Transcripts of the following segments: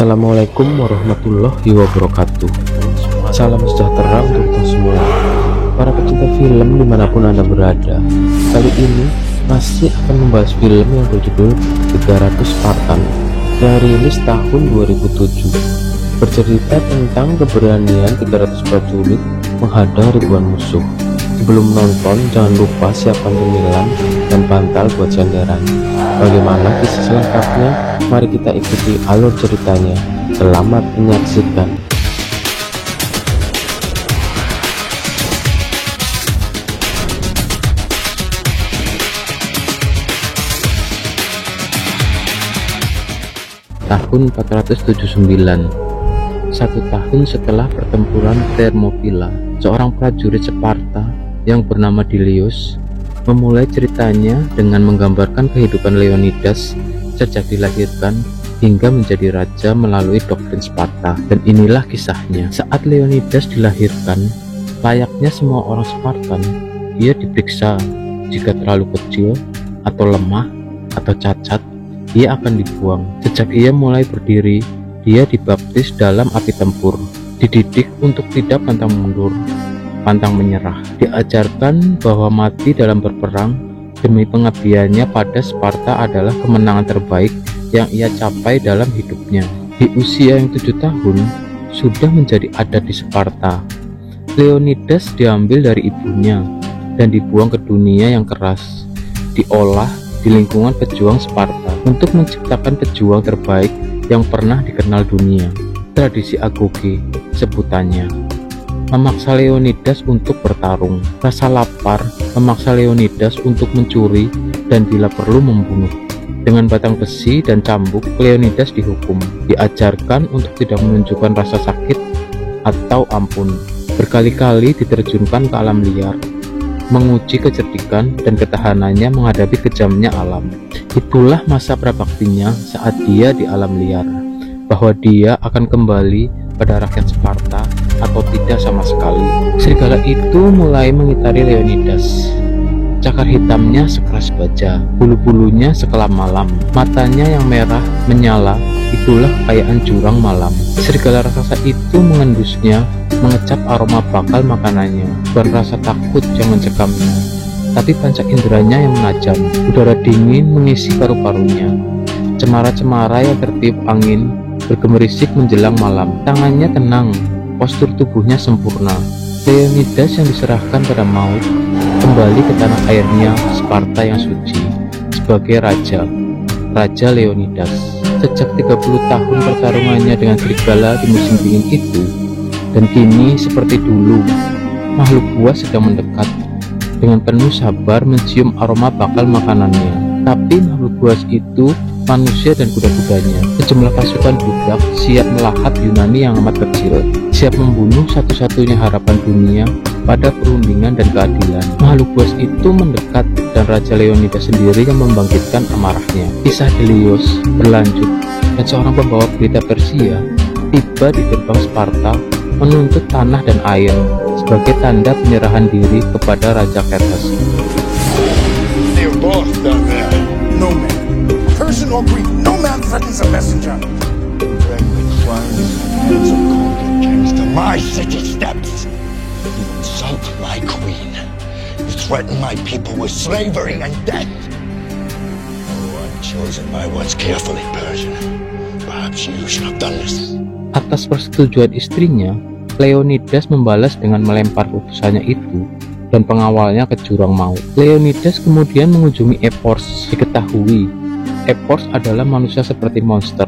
Assalamualaikum warahmatullahi wabarakatuh. Salam sejahtera untuk kita semua, para pecinta film dimanapun Anda berada. Kali ini masih akan membahas film yang berjudul 300 Spartan yang rilis tahun 2007. Bercerita tentang keberanian 300 prajurit menghadang ribuan musuh. Sebelum menonton, jangan lupa siapkan cemilan dan bantal buat senderan. Bagaimana kisah selengkapnya? Mari kita ikuti alur ceritanya. Selamat menyaksikan. Tahun 479, 1 tahun setelah pertempuran Thermopylae, seorang prajurit Sparta yang bernama Dilius memulai ceritanya dengan menggambarkan kehidupan Leonidas sejak dilahirkan hingga menjadi raja melalui doktrin Sparta. Dan inilah kisahnya. Saat Leonidas dilahirkan, layaknya semua orang Spartan, ia diperiksa. Jika terlalu kecil atau lemah atau cacat, ia akan dibuang. Sejak ia mulai berdiri, dia dibaptis dalam api tempur, dididik untuk tidak pantang mundur, pantang menyerah, diajarkan bahwa mati dalam berperang demi pengabdiannya pada Sparta adalah kemenangan terbaik yang ia capai dalam hidupnya. Di usia yang 7 tahun, sudah menjadi adat di Sparta. Leonidas diambil dari ibunya dan dibuang ke dunia yang keras, diolah di lingkungan pejuang Sparta untuk menciptakan pejuang terbaik yang pernah dikenal dunia. Tradisi agoge sebutannya memaksa Leonidas untuk bertarung. Rasa lapar memaksa Leonidas untuk mencuri dan bila perlu membunuh. Dengan batang besi dan cambuk, Leonidas dihukum. Diajarkan untuk tidak menunjukkan rasa sakit atau ampun. Berkali-kali diterjunkan ke alam liar, menguji kecerdikan dan ketahanannya menghadapi kejamnya alam. Itulah masa prabaktinya saat dia di alam liar, bahwa dia akan kembali pada rakyat Sparta atau tidak sama sekali. Serigala itu mulai mengitari Leonidas. Cakar hitamnya sekeras baja, bulu-bulunya sekelam malam, matanya yang merah menyala, itulah kekayaan jurang malam. Serigala raksasa itu mengendusnya, mengecap aroma bakal makanannya. Bukan rasa takut yang mencekamnya, tapi panca inderanya yang menajam. Udara dingin mengisi paru-parunya, cemara-cemara yang tertiup angin bergemerisik menjelang malam. Tangannya tenang, postur tubuhnya sempurna. Leonidas yang diserahkan pada maut kembali ke tanah airnya Sparta yang suci sebagai Raja Leonidas. Sejak 30 tahun pertarungannya dengan serigala di musim dingin itu, dan kini seperti dulu, makhluk buas sedang mendekat dengan penuh sabar mencium aroma bakal makanannya. Tapi makhluk buas itu manusia dan kuda-kudanya. Sejumlah pasukan budak siap melahap Yunani yang amat kecil, siap membunuh satu-satunya harapan dunia pada perundingan dan keadilan. Makhluk buas itu mendekat dan Raja Leonidas sendiri yang membangkitkan amarahnya. Kisah Dilius berlanjut dan seorang pembawa berita Persia tiba di gerbang Sparta menuntut tanah dan air sebagai tanda penyerahan diri kepada Raja Kertas. No man, Persian or Greek, no man threatens a messenger. Drag the crimes and hands of conquered kings to my city steps. You insult my queen. You threaten my people with slavery and death. Oh, I'm chosen by what's carefully, Persian. Perhaps you should have done this. Atas persetujuan istrinya, Leonidas membalas dengan melempar utusannya itu dan pengawalnya ke jurang maut. Leonidas kemudian mengunjungi Epors. Diketahui Epors adalah manusia seperti monster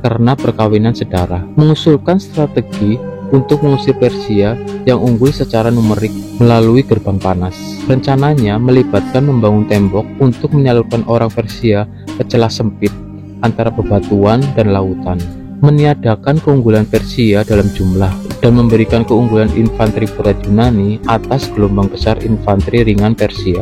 karena perkawinan sedara. Mengusulkan strategi untuk mengusir Persia yang unggul secara numerik melalui gerbang panas. Rencananya melibatkan membangun tembok untuk menyalurkan orang Persia ke celah sempit antara bebatuan dan lautan, meniadakan keunggulan Persia dalam jumlah, dan memberikan keunggulan infanteri berat Yunani atas gelombang besar infanteri ringan Persia.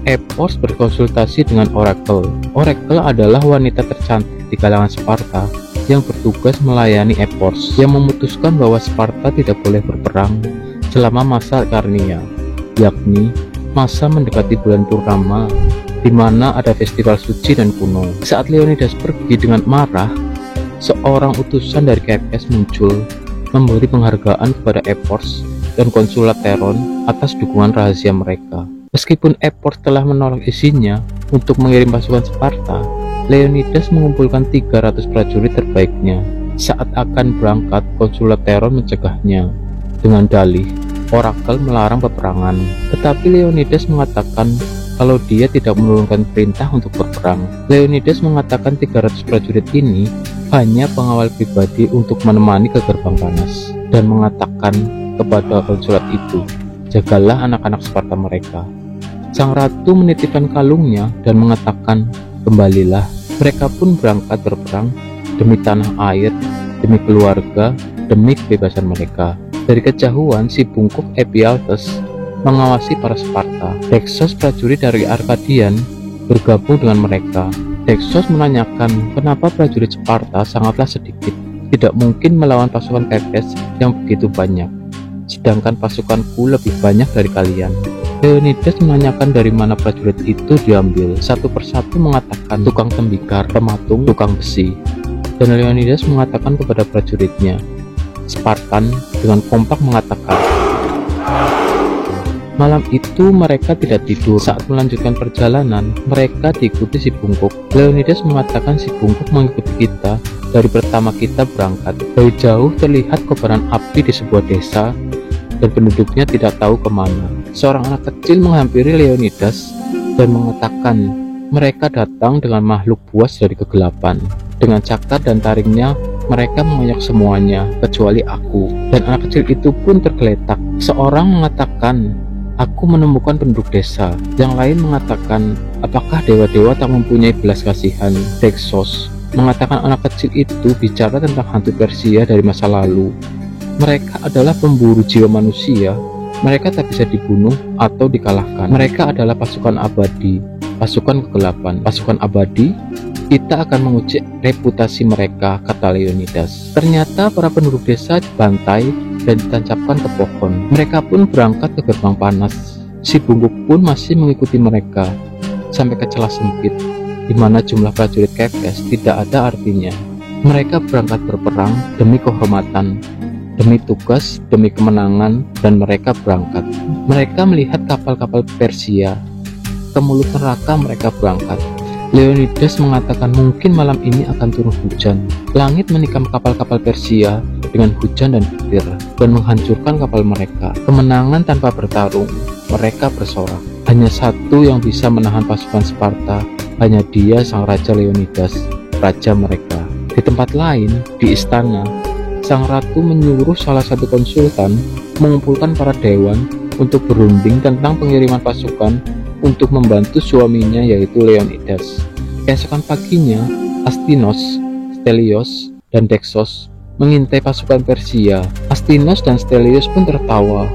Epors berkonsultasi dengan Oracle. Oracle adalah wanita tercantik di kalangan Sparta yang bertugas melayani Epors, yang memutuskan bahwa Sparta tidak boleh berperang selama masa Karnia, yakni masa mendekati bulan Purnama, di mana ada festival suci dan kuno. Saat Leonidas pergi dengan marah, seorang utusan dari KFS muncul memberi penghargaan kepada Ephors dan konsulat Teron atas dukungan rahasia mereka. Meskipun Ephors telah menolak isinya untuk mengirim pasukan Sparta, Leonidas mengumpulkan 300 prajurit terbaiknya. Saat akan berangkat, konsulat Teron mencegahnya dengan dalih Orakel melarang peperangan. Tetapi Leonidas mengatakan kalau dia tidak menurunkan perintah untuk berperang. Leonidas mengatakan 300 prajurit ini hanya pengawal pribadi untuk menemani ke gerbang panas, dan mengatakan kepada konsulat itu, jagalah anak-anak Sparta mereka. Sang ratu menitipkan kalungnya dan mengatakan, kembalilah. Mereka pun berangkat berperang demi tanah air, demi keluarga, demi kebebasan mereka. Dari kejauhan, si bungkuk Ephialtes mengawasi para Sparta. Dexos, prajurit dari Arkadian, bergabung dengan mereka. Dexos menanyakan kenapa prajurit Sparta sangatlah sedikit, tidak mungkin melawan pasukan KFS yang begitu banyak, sedangkan pasukanku lebih banyak dari kalian. Leonidas menanyakan dari mana prajurit itu diambil. Satu persatu mengatakan tukang tembikar, pematung, tukang besi. Dan Leonidas mengatakan kepada prajuritnya, Spartan dengan kompak mengatakan. Malam itu mereka tidak tidur. Saat melanjutkan perjalanan, mereka diikuti si bungkuk. Leonidas mengatakan si bungkuk mengikuti kita dari pertama kita berangkat. Dari jauh terlihat kobaran api di sebuah desa dan penduduknya tidak tahu kemana. Seorang anak kecil menghampiri Leonidas dan mengatakan mereka datang dengan makhluk buas dari kegelapan. Dengan cakar dan taringnya, mereka mengoyak semuanya kecuali aku. Dan anak kecil itu pun tergeletak. Seorang mengatakan, aku menemukan penduduk desa. Yang lain mengatakan, apakah dewa-dewa tak mempunyai belas kasihan? Dexos mengatakan anak kecil itu bicara tentang hantu Persia dari masa lalu. Mereka adalah pemburu jiwa manusia. Mereka tak bisa dibunuh atau dikalahkan. Mereka adalah pasukan abadi, pasukan kegelapan, pasukan abadi. Kita akan menguji reputasi mereka, kata Leonidas. Ternyata para penduduk desa dibantai dan ditancapkan ke pohon. Mereka pun berangkat ke gerbang panas. Si bungkuk pun masih mengikuti mereka sampai ke celah sempit, di mana jumlah prajurit KFS tidak ada artinya. Mereka berangkat berperang demi kehormatan, demi tugas, demi kemenangan, dan mereka berangkat. Mereka melihat kapal-kapal Persia. Ke mulut neraka mereka berangkat. Leonidas mengatakan mungkin malam ini akan turun hujan. Langit menikam kapal-kapal Persia dengan hujan dan petir dan menghancurkan kapal mereka. Kemenangan tanpa bertarung, mereka bersorak. Hanya satu yang bisa menahan pasukan Sparta, hanya dia, sang raja Leonidas, raja mereka. Di tempat lain, di istana, sang ratu menyuruh salah satu konsultan mengumpulkan para dewan untuk berunding tentang pengiriman pasukan untuk membantu suaminya, yaitu Leonidas. Keesokan paginya, Astinos, Stelios, dan Dexos mengintai pasukan Persia. Astinos dan Stelios pun tertawa.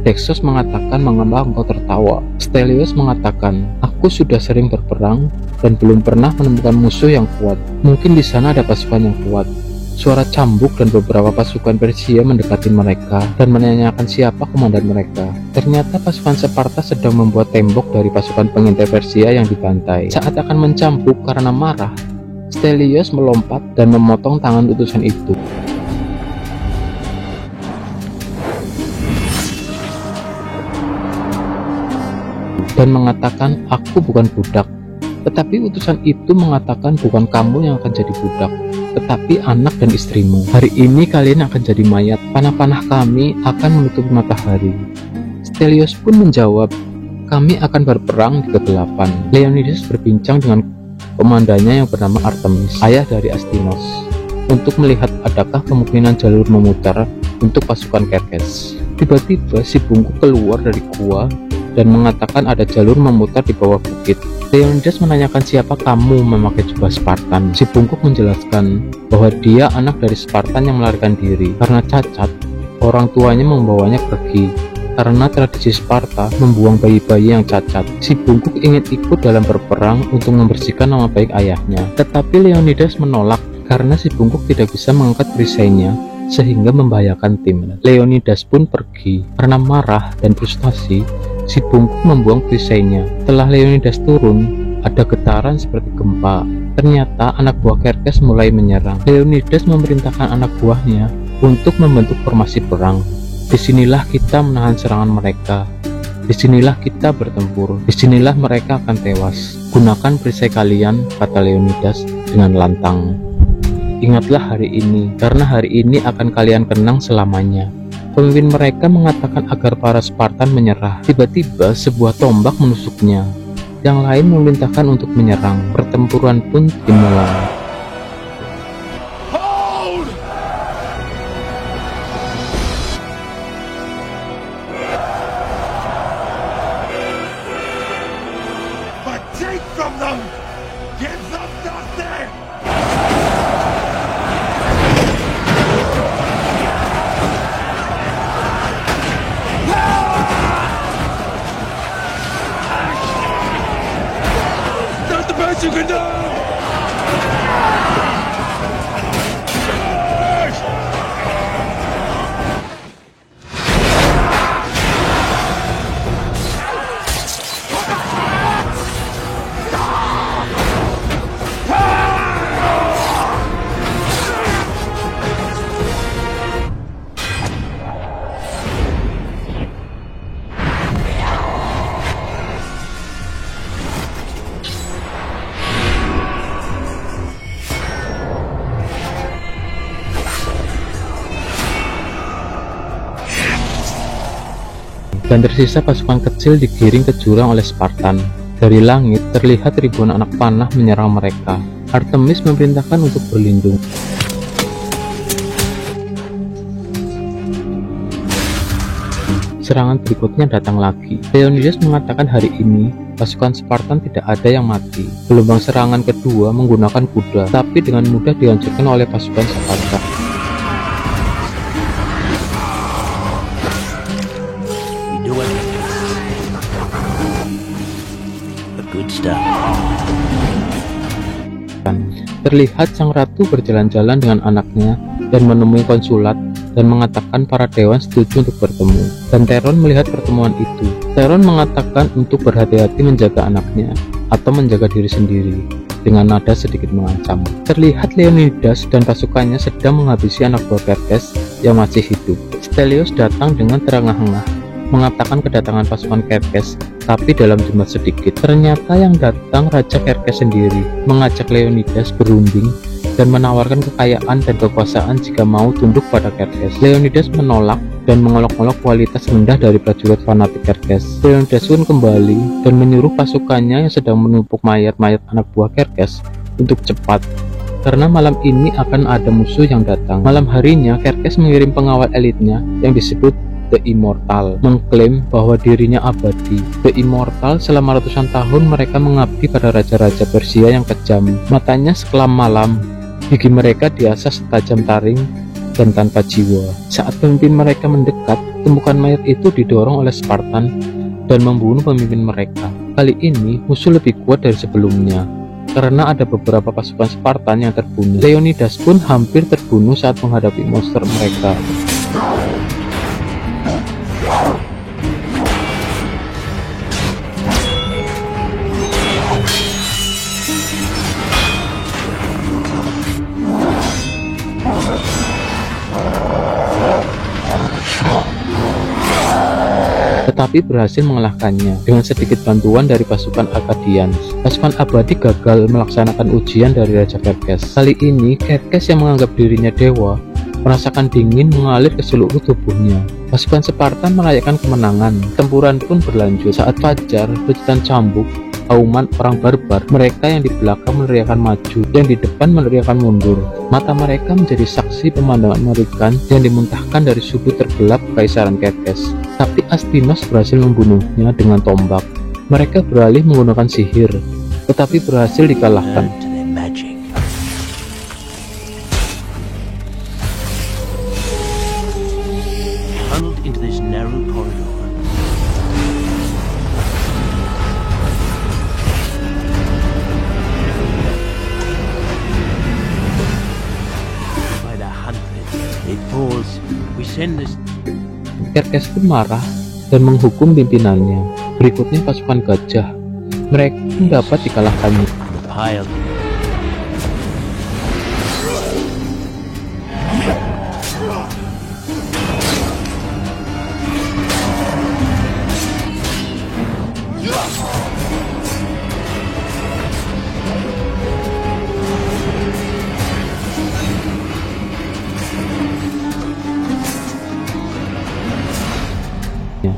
Dexos mengatakan, mengapa engkau tertawa? Stelios mengatakan, aku sudah sering berperang dan belum pernah menemukan musuh yang kuat. Mungkin di sana ada pasukan yang kuat. Suara cambuk dan beberapa pasukan Persia mendekati mereka dan menanyakan siapa komandan mereka. Ternyata pasukan Sparta sedang membuat tembok dari pasukan pengintai Persia yang dibantai. Saat akan mencambuk karena marah, Stelios melompat dan memotong tangan utusan itu. Dan mengatakan, aku bukan budak. Tetapi utusan itu mengatakan, bukan kamu yang akan jadi budak, tetapi anak dan istrimu. Hari ini kalian akan jadi mayat. Panah-panah kami akan menutup matahari. Stelios pun menjawab, kami akan berperang di kegelapan. Leonidas berbincang dengan komandannya yang bernama Artemis, ayah dari Astinos, untuk melihat adakah kemungkinan jalur memutar untuk pasukan KFS. Tiba-tiba si bungkuk keluar dari gua dan mengatakan ada jalur memutar di bawah bukit. Leonidas menanyakan siapa kamu memakai jubah Spartan. Si bungkuk menjelaskan bahwa dia anak dari Spartan yang melarikan diri. Karena cacat, orang tuanya membawanya pergi. Karena tradisi Sparta membuang bayi-bayi yang cacat. Si bungkuk ingin ikut dalam berperang untuk membersihkan nama baik ayahnya. Tetapi Leonidas menolak karena si bungkuk tidak bisa mengangkat perisainya sehingga membahayakan tim. Leonidas pun pergi. Karena marah dan frustasi, si bungkuk membuang perisainya. Setelah Leonidas turun, ada getaran seperti gempa. Ternyata anak buah Xerxes mulai menyerang. Leonidas memerintahkan anak buahnya untuk membentuk formasi perang. Disinilah kita menahan serangan mereka. Disinilah kita bertempur. Disinilah mereka akan tewas. Gunakan perisai kalian, kata Leonidas dengan lantang. Ingatlah hari ini, karena hari ini akan kalian kenang selamanya. Pemimpin mereka mengatakan agar para Spartan menyerah. Tiba-tiba sebuah tombak menusuknya. Yang lain memerintahkan untuk menyerang. Pertempuran pun dimulai. Hold! But take from them! Give them nothing! Not the best you can do! Dan tersisa pasukan kecil digiring ke jurang oleh Spartan. Dari langit terlihat ribuan anak panah menyerang mereka. Artemis memerintahkan untuk berlindung. Serangan berikutnya datang lagi. Leonidas mengatakan hari ini pasukan Spartan tidak ada yang mati. Gelombang serangan kedua menggunakan kuda, tapi dengan mudah dihancurkan oleh pasukan Sparta. Terlihat sang ratu berjalan-jalan dengan anaknya dan menemui konsulat dan mengatakan para dewan setuju untuk bertemu. Dan Theron melihat pertemuan itu. Theron mengatakan untuk berhati-hati menjaga anaknya atau menjaga diri sendiri dengan nada sedikit mengancam. Terlihat Leonidas dan pasukannya sedang menghabisi anak buah Xerxes yang masih hidup. Stelios datang dengan terengah-engah mengatakan kedatangan pasukan Xerxes, tapi dalam jumlah sedikit. Ternyata yang datang Raja Xerxes sendiri, mengajak Leonidas berunding dan menawarkan kekayaan dan kekuasaan jika mau tunduk pada Xerxes. Leonidas menolak dan mengolok-olok kualitas rendah dari prajurit fanatik Xerxes. Leonidas pun kembali dan menyuruh pasukannya yang sedang menumpuk mayat-mayat anak buah Xerxes untuk cepat, karena malam ini akan ada musuh yang datang. Malam harinya Xerxes mengirim pengawal elitnya yang disebut The Immortal, mengklaim bahwa dirinya abadi. The Immortal selama ratusan tahun mereka mengabdi pada raja-raja Persia yang kejam. Matanya sekelam malam, gigi mereka diasah setajam taring dan tanpa jiwa. Saat pemimpin mereka mendekat, tumpukan mayat itu didorong oleh Spartan dan membunuh pemimpin mereka. Kali ini musuh lebih kuat dari sebelumnya, karena ada beberapa pasukan Spartan yang terbunuh. Leonidas pun hampir terbunuh saat menghadapi monster mereka. Tetapi berhasil mengalahkannya dengan sedikit bantuan dari pasukan Akkadians. Pasukan abadi gagal melaksanakan ujian dari Raja Xerxes. Kali ini Xerxes yang menganggap dirinya dewa merasakan dingin mengalir ke seluruh tubuhnya. Pasukan Spartan merayakan kemenangan. Tempuran pun berlanjut. Saat fajar, lucutan cambuk, auman orang barbar, mereka yang di belakang meneriakan maju, yang di depan meneriakan mundur. Mata mereka menjadi saksi pemandangan mengerikan yang dimuntahkan dari sudut tergelap Kaisaran Xerxes. Tapi Astinos berhasil membunuhnya dengan tombak. Mereka beralih menggunakan sihir, tetapi berhasil dikalahkan. Xerxes pun marah dan menghukum pimpinannya. Berikutnya pasukan gajah. Mereka pun dapat dikalahkannya.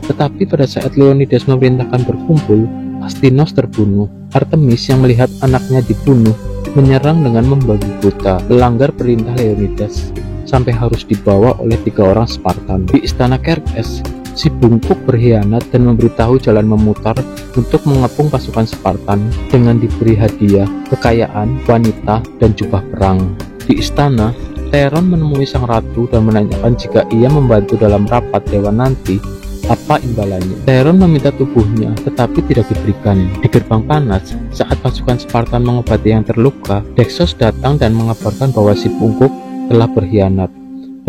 Tetapi pada saat Leonidas memerintahkan berkumpul, Astinos terbunuh. Artemis yang melihat anaknya dibunuh menyerang dengan membabi buta, melanggar perintah Leonidas sampai harus dibawa oleh 3 orang Spartan. Di istana Kerkes, si bungkuk berkhianat dan memberitahu jalan memutar untuk mengepung pasukan Spartan dengan diberi hadiah, kekayaan, wanita, dan jubah perang. Di istana, Theron menemui sang ratu dan menanyakan jika ia membantu dalam rapat dewan nanti, apa imbalannya. Theron meminta tubuhnya, tetapi tidak diberikan. Di gerbang panas, saat pasukan Spartan mengobati yang terluka, Dexos datang dan mengabarkan bahwa si bungkuk telah berkhianat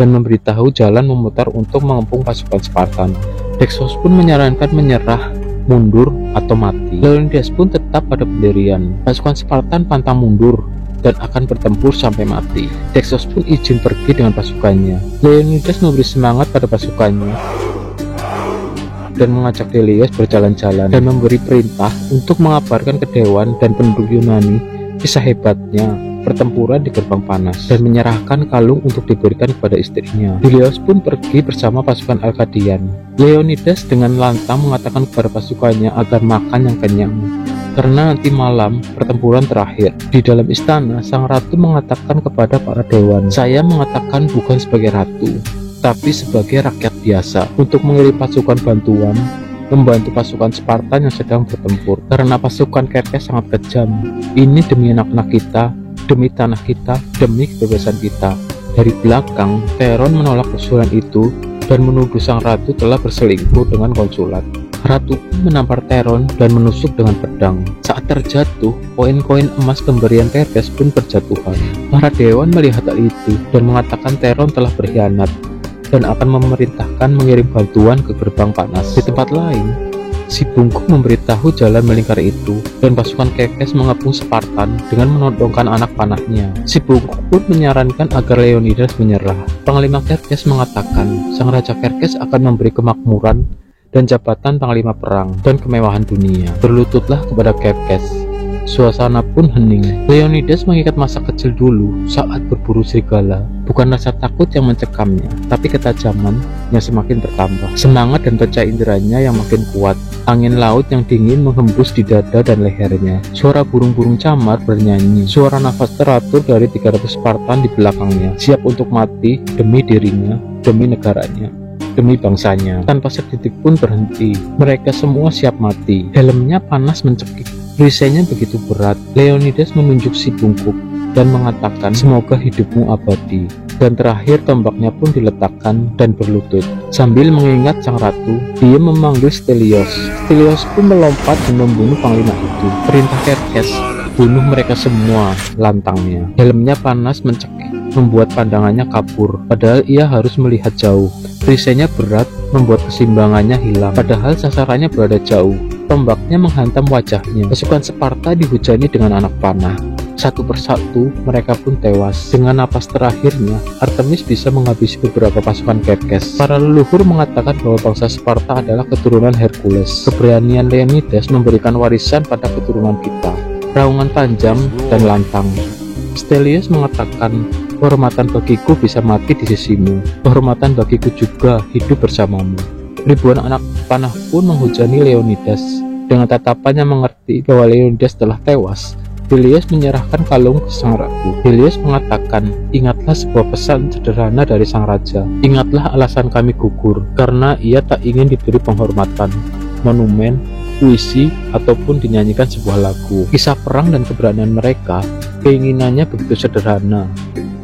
dan memberitahu jalan memutar untuk mengepung pasukan Spartan. Dexos pun menyarankan menyerah, mundur, atau mati. Leonidas pun tetap pada pendirian. Pasukan Spartan pantang mundur dan akan bertempur sampai mati. Dexos pun izin pergi dengan pasukannya. Leonidas memberi semangat pada pasukannya dan mengajak Delios berjalan-jalan dan memberi perintah untuk mengabarkan ke dewan dan penduduk Yunani kisah hebatnya pertempuran di gerbang panas dan menyerahkan kalung untuk diberikan kepada istrinya. Delios pun pergi bersama pasukan Arkadian. Leonidas dengan lantang mengatakan kepada pasukannya agar makan yang kenyang karena nanti malam pertempuran terakhir. Di dalam istana, sang ratu mengatakan kepada para dewan, "Saya mengatakan bukan sebagai ratu, tapi sebagai rakyat biasa untuk mengirim pasukan bantuan membantu pasukan Spartan yang sedang bertempur karena pasukan Kerkes sangat kejam. Ini demi anak-anak kita, demi tanah kita, demi kebebasan kita." Dari belakang, Theron menolak usulan itu dan menuduh sang ratu telah berselingkuh dengan konsulat. Ratu pun menampar Theron dan menusuk dengan pedang. Saat terjatuh, koin-koin emas pemberian Kerkes pun berjatuhan. Para dewan melihat hal itu dan mengatakan Theron telah berkhianat dan akan memerintahkan mengirim bantuan ke gerbang panas. Di tempat lain, si bungkuk memberitahu jalan melingkar itu dan pasukan Kerkes mengepung Spartan dengan menodongkan anak panahnya. Si bungkuk pun menyarankan agar Leonidas menyerah. Panglima Kerkes mengatakan sang raja Kerkes akan memberi kemakmuran dan jabatan panglima perang dan kemewahan dunia. Berlututlah kepada Kerkes. Suasana pun hening. Leonidas mengingat masa kecil dulu saat berburu serigala. Bukan rasa takut yang mencekamnya, tapi ketajaman yang semakin bertambah. Semangat dan percaya inderanya yang makin kuat. Angin laut yang dingin menghembus di dada dan lehernya. Suara burung-burung camar bernyanyi. Suara nafas teratur dari 300 Spartan di belakangnya, siap untuk mati demi dirinya, demi negaranya, demi bangsanya. Tanpa sedetik pun berhenti. Mereka semua siap mati. Helmnya panas mencekik. Perisainya begitu berat. Leonidas menunjuk si bungkuk dan mengatakan, "Semoga hidupmu abadi." Dan terakhir tombaknya pun diletakkan dan berlutut. Sambil mengingat sang ratu, dia memanggil Stelios. Stelios pun melompat dan membunuh panglima itu. Perintah Kerkes, bunuh mereka semua, lantangnya. Helmnya panas mencekik, membuat pandangannya kabur, padahal ia harus melihat jauh. Perisainya berat, membuat keseimbangannya hilang, padahal sasarannya berada jauh. Tombaknya menghantam wajahnya. Pasukan Sparta dihujani dengan anak panah. Satu persatu mereka pun tewas. Dengan napas terakhirnya, Artemis bisa menghabisi beberapa pasukan Kerkes. Para leluhur mengatakan bahwa bangsa Sparta adalah keturunan Hercules. Keberanian Leonidas memberikan warisan pada keturunan kita. Raungan panjang dan lantang. Stelios mengatakan, "Kehormatan bagiku bisa mati di sisimu. Kehormatan bagiku juga hidup bersamamu." Ribuan anak panah pun menghujani Leonidas. Dengan tatapannya mengerti bahwa Leonidas telah tewas, Delios menyerahkan kalung ke sang ratu. Delios mengatakan, "Ingatlah sebuah pesan sederhana dari sang raja. Ingatlah alasan kami gugur, karena ia tak ingin diberi penghormatan, monumen, puisi, ataupun dinyanyikan sebuah lagu." Kisah perang dan keberanian mereka, keinginannya begitu sederhana.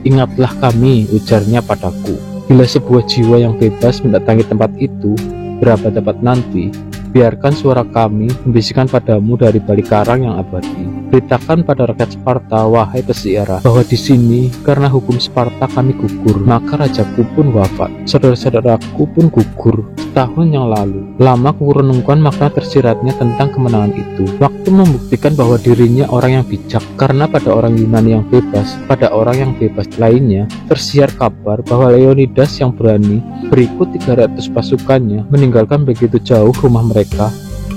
"Ingatlah kami," ujarnya padaku. Bila sebuah jiwa yang bebas mendatangi tempat itu, berabad-abad nanti, biarkan suara kami membisikkan padamu dari balik karang yang abadi. Beritakan pada rakyat Sparta, wahai peziarah, bahwa di sini karena hukum Sparta kami gugur, maka rajaku pun wafat, saudara-saudaraku pun gugur, tahun yang lalu. Lama kurenungkan makna tersiratnya tentang kemenangan itu. Waktu membuktikan bahwa dirinya orang yang bijak, karena pada orang Yunani yang bebas, pada orang yang bebas lainnya, tersiar kabar bahwa Leonidas yang berani berikut 300 pasukannya meninggalkan begitu jauh rumah mereka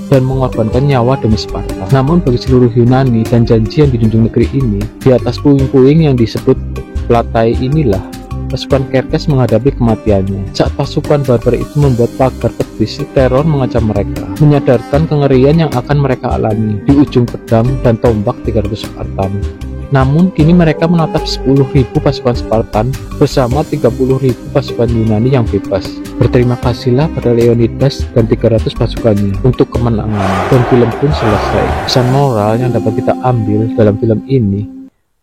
dan mengorbankan nyawa demi Sparta. Namun bagi seluruh Yunani dan janji yang dijunjung negeri ini, di atas puing-puing yang disebut Platai inilah pasukan Xerxes menghadapi kematiannya. Saat pasukan barbar itu membuat pagar tebis, teror mengancam mereka, menyadarkan kengerian yang akan mereka alami di ujung pedang dan tombak 300 Spartan. Namun kini mereka menatap 10.000 pasukan Spartan bersama 30.000 pasukan Yunani yang bebas. Berterima kasihlah pada Leonidas dan 300 pasukannya untuk kemenangan, dan film pun selesai. Pesan moral yang dapat kita ambil dalam film ini,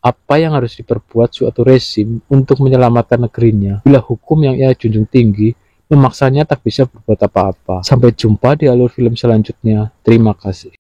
apa yang harus diperbuat suatu rezim untuk menyelamatkan negerinya bila hukum yang ia junjung tinggi memaksanya tak bisa berbuat apa-apa. Sampai jumpa di alur film selanjutnya. Terima kasih.